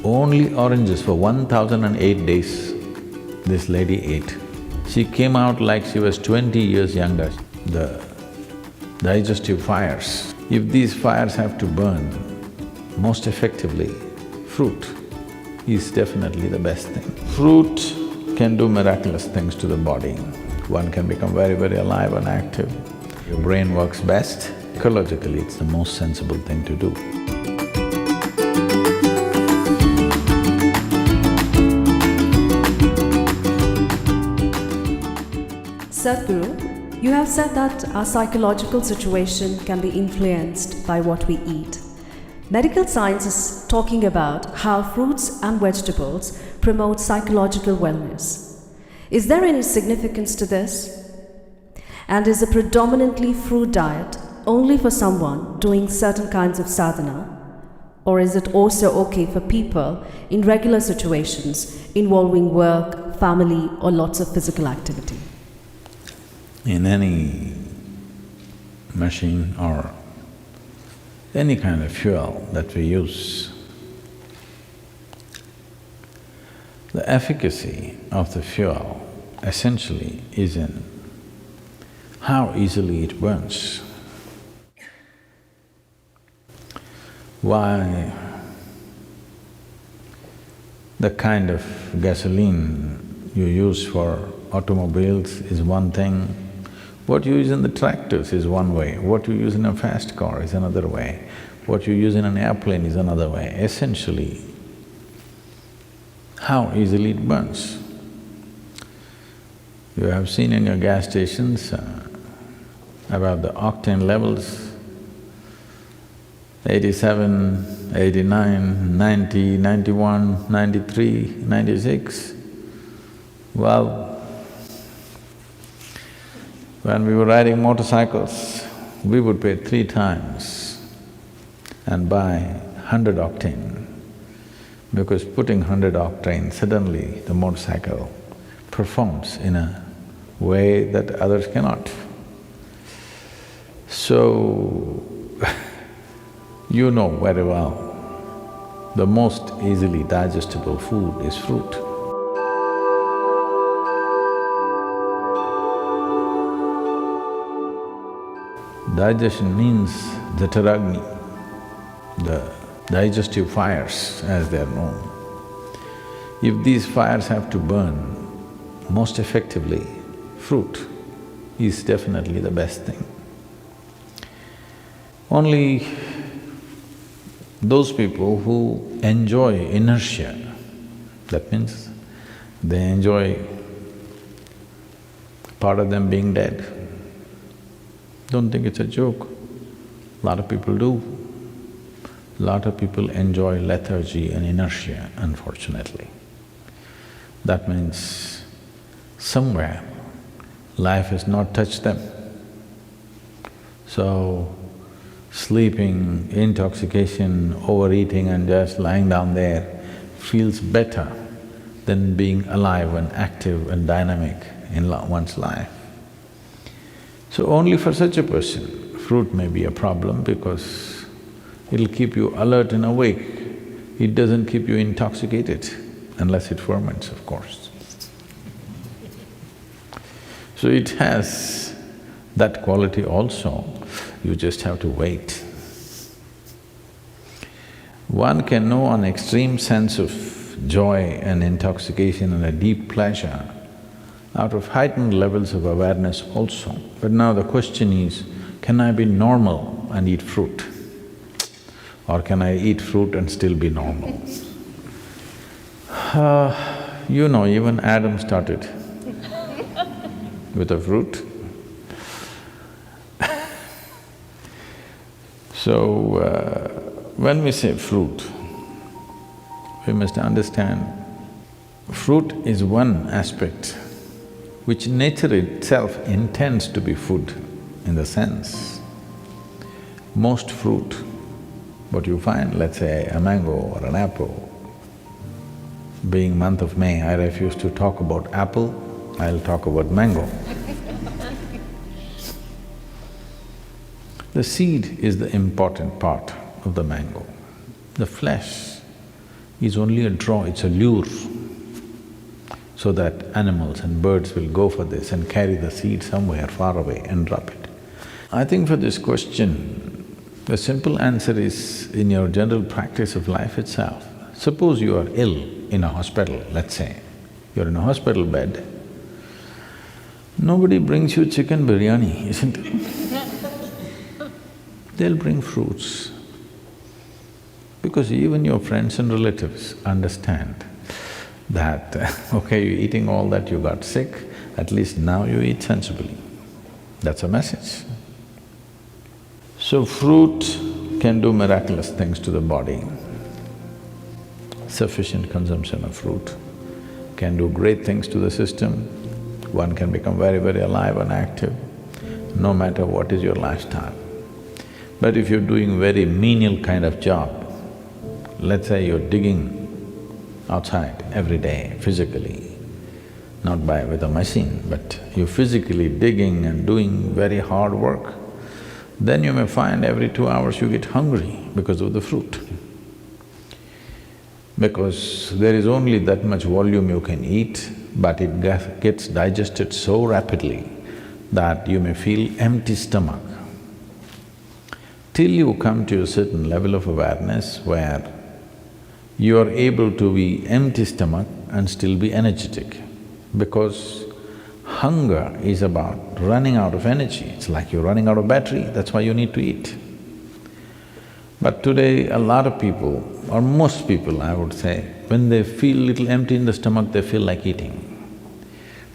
Only oranges for 1008 days this lady ate. She came out like she was 20 years younger. The digestive fires, if these fires have to burn most effectively, fruit is definitely the best thing. Fruit can do miraculous things to the body. One can become very, very alive and active. Your brain works best. Ecologically, it's the most sensible thing to do. Sadhguru, you have said that our psychological situation can be influenced by what we eat. Medical science is talking about how fruits and vegetables promote psychological wellness. Is there any significance to this? And is a predominantly fruit diet only for someone doing certain kinds of sadhana? Or is it also okay for people in regular situations involving work, family, or lots of physical activity? In any machine or any kind of fuel that we use, the efficacy of the fuel essentially is in how easily it burns. Why the kind of gasoline you use for automobiles is one thing, what you use in the tractors is one way, what you use in a fast car is another way, what you use in an airplane is another way. Essentially, how easily it burns. You have seen in your gas stations about the octane levels, 87, 89, 90, 91, 93, 96. Well, when we were riding motorcycles, we would pay 3 times and buy 100 octane, because putting 100 octane, suddenly the motorcycle performs in a way that others cannot. So, you know very well, the most easily digestible food is fruit. Digestion means jataragni, the digestive fires as they are known. If these fires have to burn most effectively, fruit is definitely the best thing. Only those people who enjoy inertia, that means they enjoy part of them being dead. Don't think it's a joke. A lot of people do. A lot of people enjoy lethargy and inertia, unfortunately. That means somewhere life has not touched them. So, sleeping, intoxication, overeating and just lying down there feels better than being alive and active and dynamic in one's life. So only for such a person, fruit may be a problem because it'll keep you alert and awake. It doesn't keep you intoxicated, unless it ferments, of course. So it has that quality also, you just have to wait. One can know an extreme sense of joy and intoxication and a deep pleasure out of heightened levels of awareness also. But now the question is, can I be normal and eat fruit? Or can I eat fruit and still be normal? You know, even Adam started with a fruit. So, when we say fruit, we must understand fruit is one aspect which nature itself intends to be food in the sense. Most fruit, what you find, let's say a mango or an apple, being month of May, I refuse to talk about apple, I'll talk about mango. The seed is the important part of the mango. The flesh is only a draw, it's a lure, so that animals and birds will go for this and carry the seed somewhere far away and drop it. I think for this question, the simple answer is in your general practice of life itself. Suppose you are ill in a hospital, let's say, you're in a hospital bed, nobody brings you chicken biryani, isn't it? They'll bring fruits. Because even your friends and relatives understand that, okay, you're eating all that, you got sick, at least now you eat sensibly. That's a message. So fruit can do miraculous things to the body. Sufficient consumption of fruit can do great things to the system. One can become very, very alive and active, no matter what is your lifestyle. But if you're doing very menial kind of job, let's say you're digging outside every day physically, not with a machine, but you're physically digging and doing very hard work, then you may find every 2 hours you get hungry because of the fruit. Because there is only that much volume you can eat, but it gets digested so rapidly that you may feel empty stomach. Till you come to a certain level of awareness where you are able to be empty stomach and still be energetic, because hunger is about running out of energy. It's like you're running out of battery, that's why you need to eat. But today, a lot of people, or most people I would say, when they feel little empty in the stomach, they feel like eating.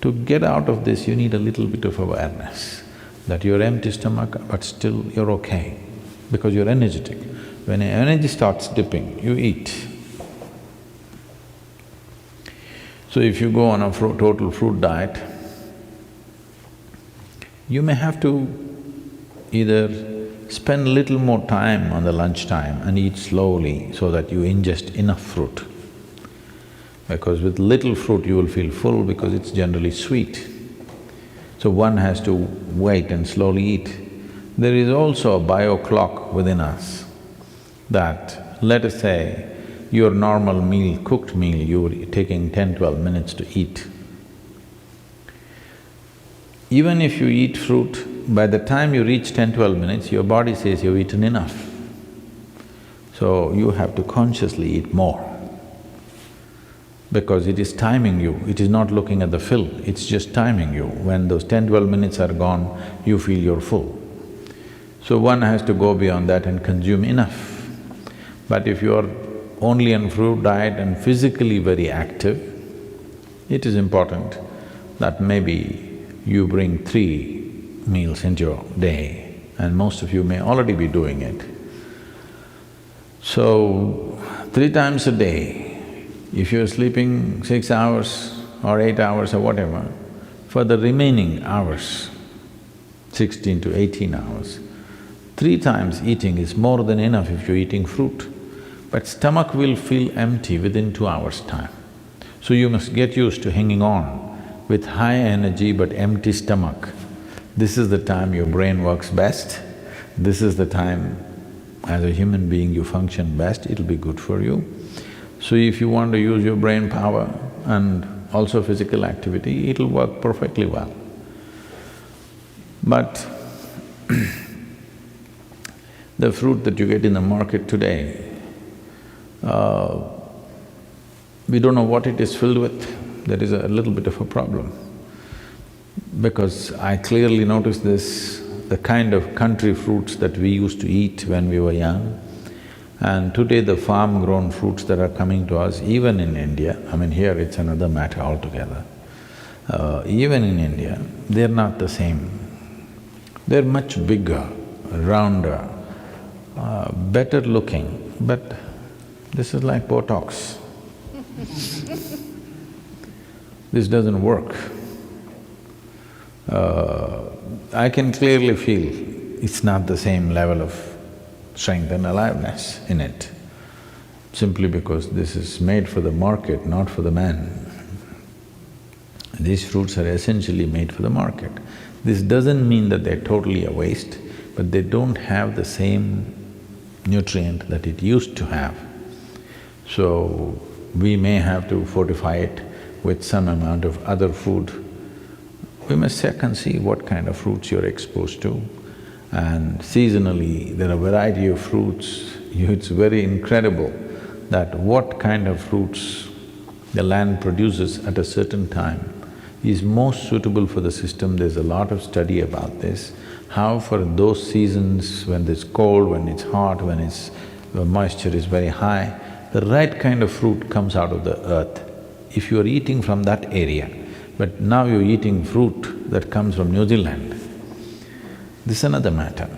To get out of this, you need a little bit of awareness that you're empty stomach, but still you're okay, because you're energetic. When your energy starts dipping, you eat. So if you go on a total fruit diet, you may have to either spend a little more time on the lunchtime and eat slowly so that you ingest enough fruit. Because with little fruit you will feel full because it's generally sweet. So one has to wait and slowly eat. There is also a bio clock within us that, let us say, your normal meal, cooked meal, you're taking 10-12 minutes to eat. Even if you eat fruit, by the time you reach 10-12 minutes, your body says you've eaten enough. So you have to consciously eat more, because it is timing you, it is not looking at the fill, it's just timing you. When those 10-12 minutes are gone, you feel you're full. So one has to go beyond that and consume enough. But if you're only on fruit diet and physically very active, it is important that maybe you bring 3 meals into your day, and most of you may already be doing it. So, 3 times a day, if you're sleeping 6 hours or 8 hours or whatever, for the remaining hours, 16 to 18 hours, 3 times eating is more than enough if you're eating fruit. But stomach will feel empty within 2 hours' time. So you must get used to hanging on with high energy but empty stomach. This is the time your brain works best, this is the time as a human being you function best, it'll be good for you. So if you want to use your brain power and also physical activity, it'll work perfectly well. But the fruit that you get in the market today, we don't know what it is filled with. There is a little bit of a problem. Because I clearly noticed this, the kind of country fruits that we used to eat when we were young, and today the farm-grown fruits that are coming to us, even in India, I mean here it's another matter altogether, even in India, they're not the same. They're much bigger, rounder, better looking, but this is like Botox. This doesn't work. I can clearly feel it's not the same level of strength and aliveness in it, simply because this is made for the market, not for the man. These fruits are essentially made for the market. This doesn't mean that they're totally a waste, but they don't have the same nutrient that it used to have. So, we may have to fortify it with some amount of other food. We must check and see what kind of fruits you're exposed to. And seasonally, there are variety of fruits. It's very incredible that what kind of fruits the land produces at a certain time is most suitable for the system. There's a lot of study about this, how for those seasons when it's cold, when it's hot, when the moisture is very high, the right kind of fruit comes out of the earth. If you're eating from that area, but now you're eating fruit that comes from New Zealand, this is another matter.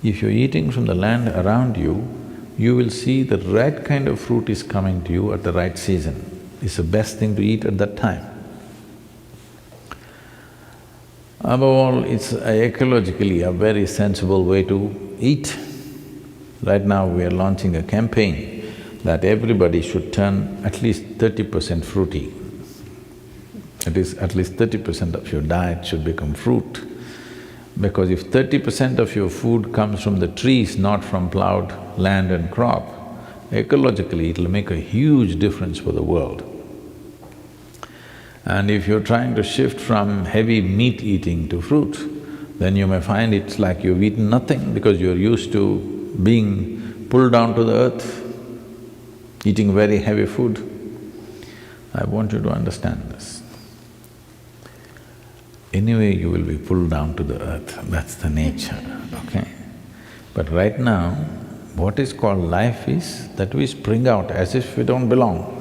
If you're eating from the land around you, you will see the right kind of fruit is coming to you at the right season. It's the best thing to eat at that time. Above all, it's ecologically a very sensible way to eat. Right now we are launching a campaign that everybody should turn at least 30% fruity. It is at least 30% of your diet should become fruit. Because if 30% of your food comes from the trees, not from plowed land and crop, ecologically it'll make a huge difference for the world. And if you're trying to shift from heavy meat eating to fruit, then you may find it's like you've eaten nothing because you're used to being pulled down to the earth, eating very heavy food. I want you to understand this. Anyway, you will be pulled down to the earth, that's the nature, okay? But right now, what is called life is that we spring out as if we don't belong.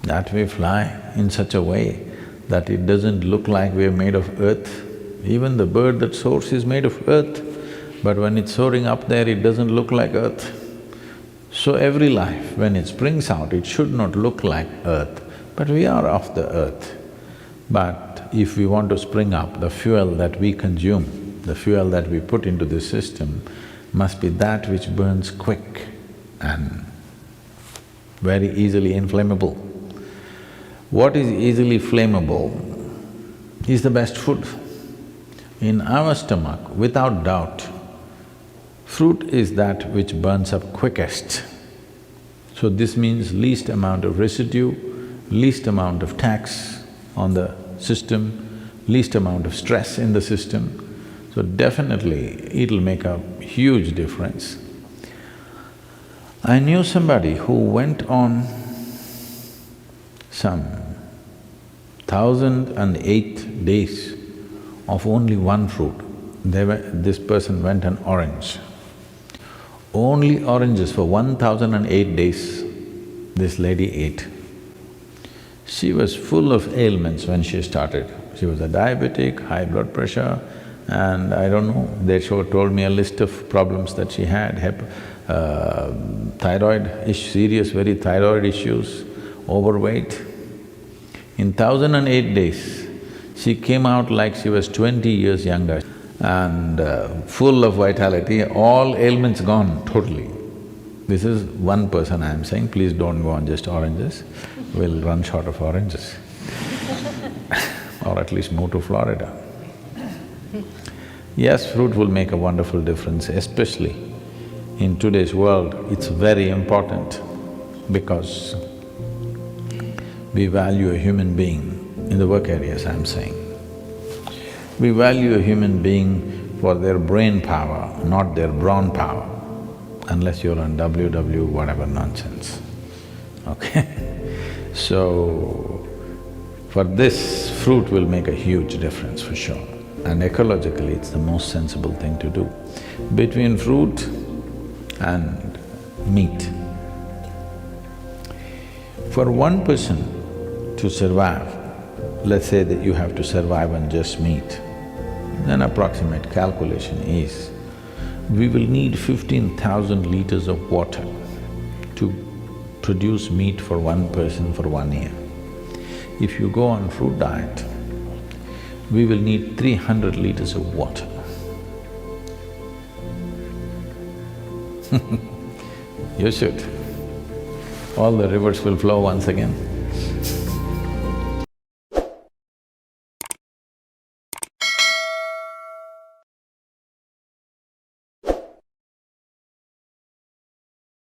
That we fly in such a way that it doesn't look like we're made of earth. Even the bird that soars is made of earth, but when it's soaring up there, it doesn't look like earth. So every life, when it springs out, it should not look like earth, but we are of the earth. But if we want to spring up, the fuel that we consume, the fuel that we put into this system must be that which burns quick and very easily inflammable. What is easily flammable is the best food. In our stomach, without doubt, fruit is that which burns up quickest. So this means least amount of residue, least amount of tax on the system, least amount of stress in the system. So definitely it'll make a huge difference. I knew somebody who went on some 1,008 days of only one fruit. This person went on orange. Only oranges for 1,008 days this lady ate. She was full of ailments when she started. She was a diabetic, high blood pressure, and I don't know, they told me a list of problems that she had, serious very thyroid issues, overweight. In 1,008 days, she came out like she was 20 years younger and full of vitality, all ailments gone totally. This is one person I'm saying, please don't go on just oranges, we'll run short of oranges or at least move to Florida. Yes, fruit will make a wonderful difference, especially in today's world, it's very important because we value a human being, in the work areas I'm saying. We value a human being for their brain power, not their brawn power, unless you're on WW whatever nonsense, okay? So, for this, fruit will make a huge difference for sure. And ecologically, it's the most sensible thing to do. Between fruit and meat, for one person to survive, let's say that you have to survive on just meat, then approximate calculation is, we will need 15,000 liters of water to produce meat for one person for 1 year. If you go on fruit diet, we will need 300 liters of water. You should. All the rivers will flow once again.